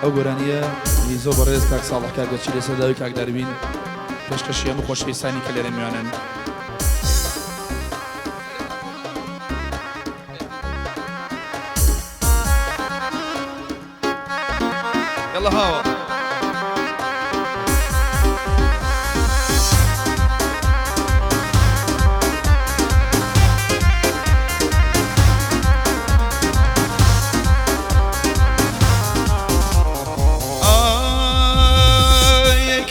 ئەو گۆرانیە زۆر بەڕێز کاک ساڵح کاگەچی لەسەر داوی کاک دەربین پێشکەشی هەموو خۆشەویستانی کە لێرە میوانن. يلا هاو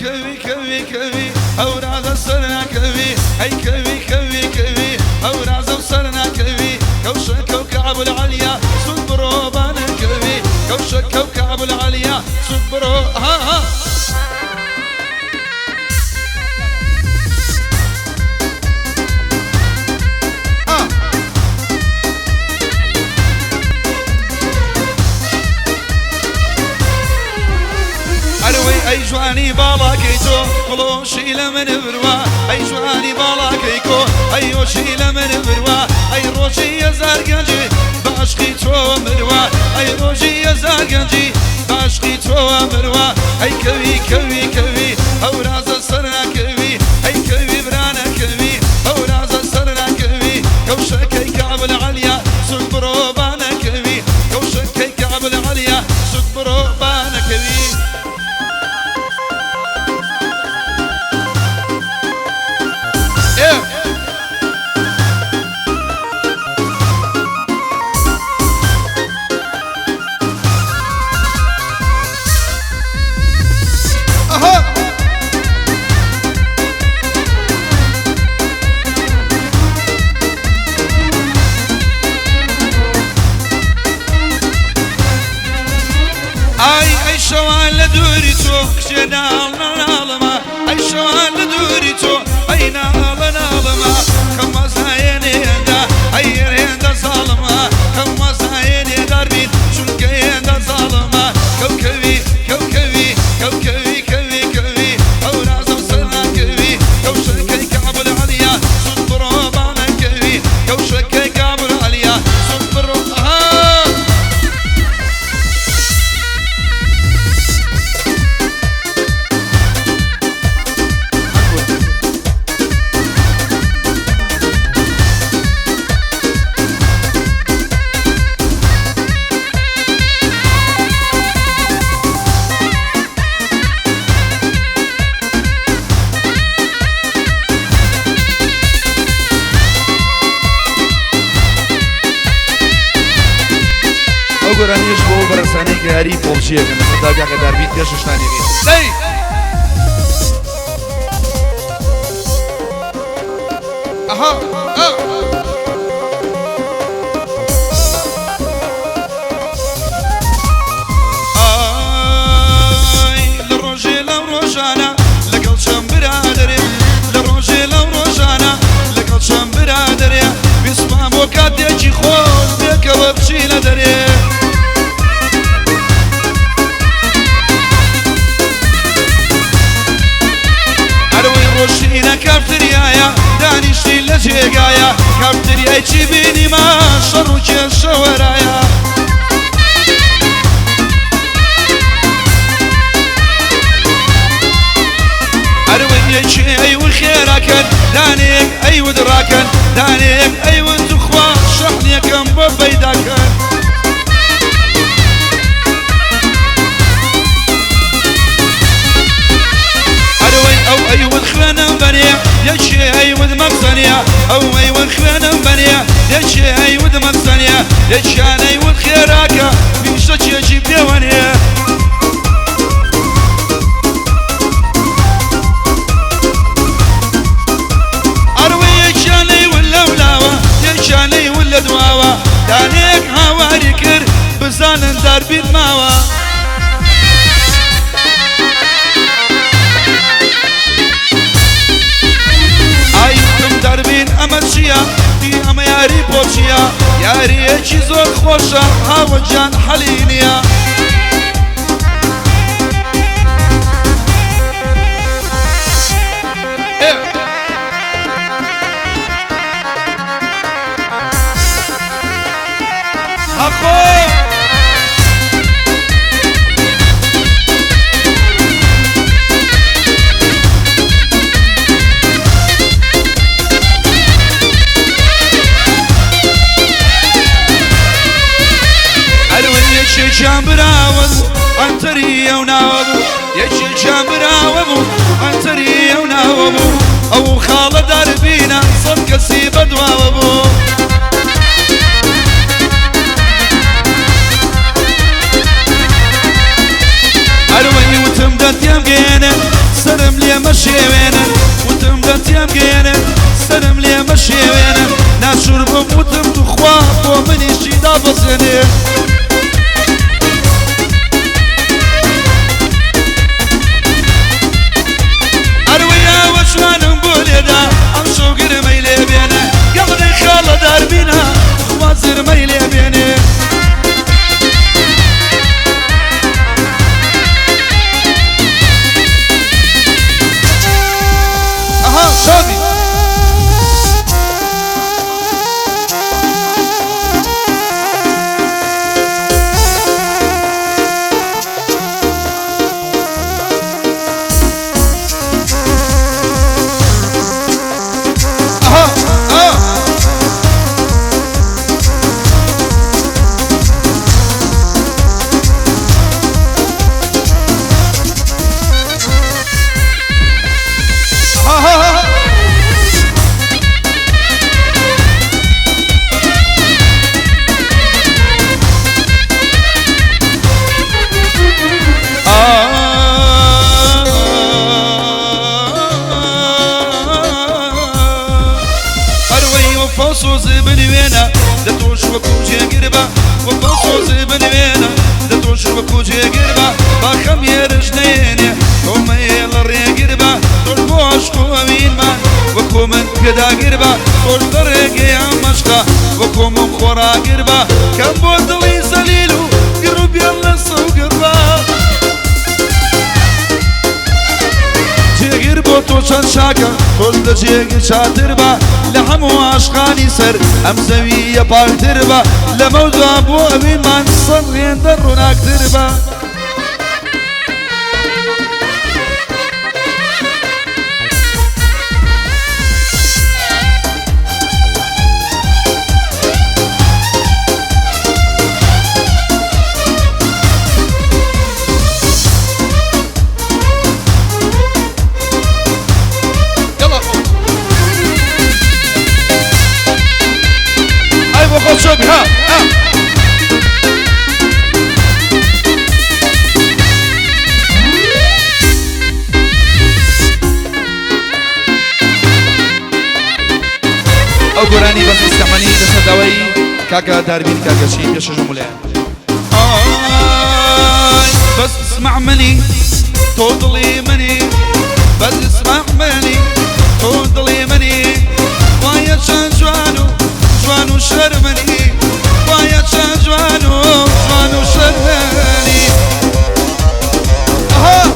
كوي كوي كوي أوراز صرنا كوي هي كوي كوي كوي أوراز صرنا كوي كوشك وكعب العليا صبروا بانا كوي كوشك وكعب العليا صبروا ها ها أي جواني بالا كيتو خلوشي لمن بروا أي جواني بالا كيكو أي وشي لمن بروا أي روشي يزار قنجي باشقي تو مروا أي روشي يزار قنجي باشقي تو مروا أي كوي كوي كوي أوراز صرنا كوي أي كوي برانا كوي أوراز صرنا كوي كوشكي كعب العليا صبروا بانا كوي كوشكي كعب العليا صبروا بانا كوي أي شوال لدوري تو كشنا نالما أي شوال لدوري تو أي نالنا لما كم زايني دا أي ريندا ظالما كم زايني داربين شو كيندا ظالما كوكبي كوكبي كوكبي كوي كوي أو رازم صرنا كوي كوشكي كعب العليا صبروا بانا كوي كوشكي كعب العليا صبروا گۆرانیش بۆ بەرەسانەی گەهاری پۆڵچیەکەن لەسەر داوی کاک دەربین پێششتانێکی دەی أها لروجي لو روجانا لقل شم برادري لروجي لو روجانا لقل شم برادري بسمع وكاتيجي خوش بك وبشي لدري روشينا كافتريايا دانيشتي لجيقايا كافترياي تشيبيني ما شروكي الشورايا أروين يجي أي والخيراكن دانيك أي ودراكن دانيك أي ودخوا شحني كم ببيداكن أو أي ودخلنا بنيا يشي أي ود مقصنيا أو أي ودخلنا بنيا يشي أي ود مقصنيا يشي أي ود خيراكا بيشتش يجيب يوانيا أروي يشاني ولا ولاوا يشاني ولا دواوا دانيك هاواري كر بزان دربين ماوا دربين أمشيا في أما ياري بوشيا ياري يجي زور خوشا هاو جان حلينيا جامراوبو عنتري وناوبو او خالد دربينا صدق سيب دواوبو اروي وتمدت يم جينا سلم لي مشي وينا وتمدت يم جينا سلم لي مشي وينا ناشر بموتم تخواف ومن الشيدا بصني ارويا وشوان بوليدا ام شوقر ميلي بينا قبل خالد دربينا خوازر ميلي بينا شادي وفوصوز بنوينا دتوش وكوجي قربا وفوصوز بنوينا دتوش وكوجي قربا باخم يرجنيني هم يلري قربا تلبوش قومين ما وكو من كدا قربا تلرق يا مشقا وكو من خورا قربا كم بوضلي سليلو قرب يلا صو قربا جيغير بوتو شاكا كل جيغير شاتر با لحمو عشقاني سر ام زوية باكتر با لموضوع ابو ابي من صغين درون اكتر با شوفي ها او قراني بس استعماني لسدوي كاكا داربين كاكا شي يشجو مليان بس اسمع مني توضلي مني بس اسمع مني توضلي مني ويا شنجوانو جوانو شرمني ويا جوانو جوانو شرمني اها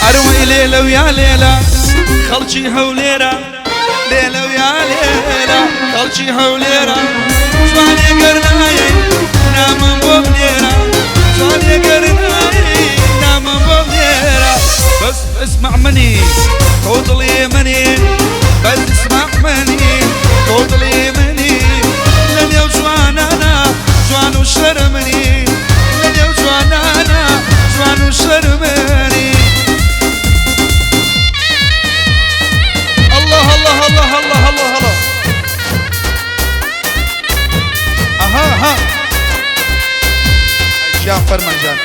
اروي ليلة ويا ليلة خلشي هوليرة ليلة ويا ليلة خلشي هوليرة جواني قرناي نام بوليرة جواني قرناي نام بوليرة بس اسمع مني توضلي مني بس اسمع مني توضلي مني لن يو جوانانا جوانو شرمني لن يو جوانانا جوانو شرمني الله الله الله الله الله الله ها جان فرمان جان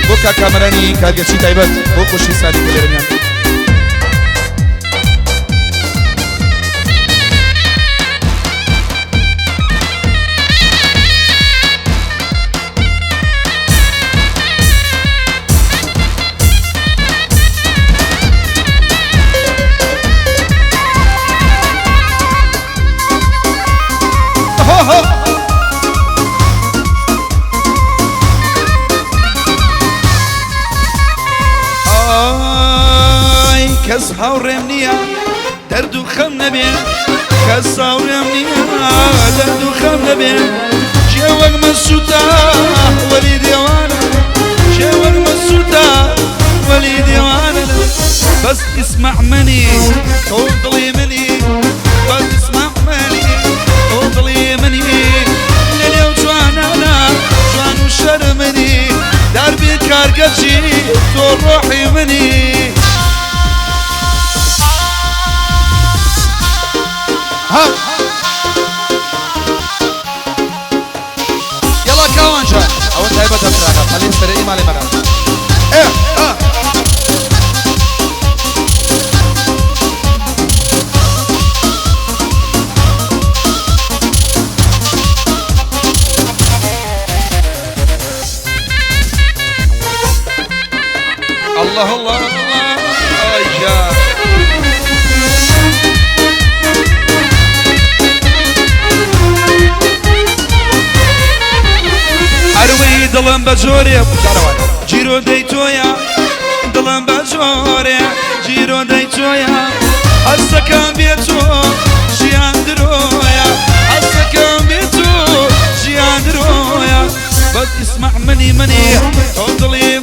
بوكا كامراني كارجتشي تايبت بوكوشي سالي كليرميان كس هاورم نيا دردو خم نبين كس هاورم نيا دردو خم نبين جوك مسوتا ولي ديوانا ودا ولي ديواننا بس اسمع مني وضلي مني بس اسمع مني وضلي مني لليوم جواننا جوان وشر مني دربي كاركتشي طول روحي مني يلا كوانجا او انت هيبتها بتراغب خليني سريعي مالي مغان الله الله الله ايجا اروي دلم بجوري جيرو ديتويا دلم بجوري جيرو ديتويا السكن بيتو جياندرويا السكن بيتو جياندرويا بس اسمع مني وضلي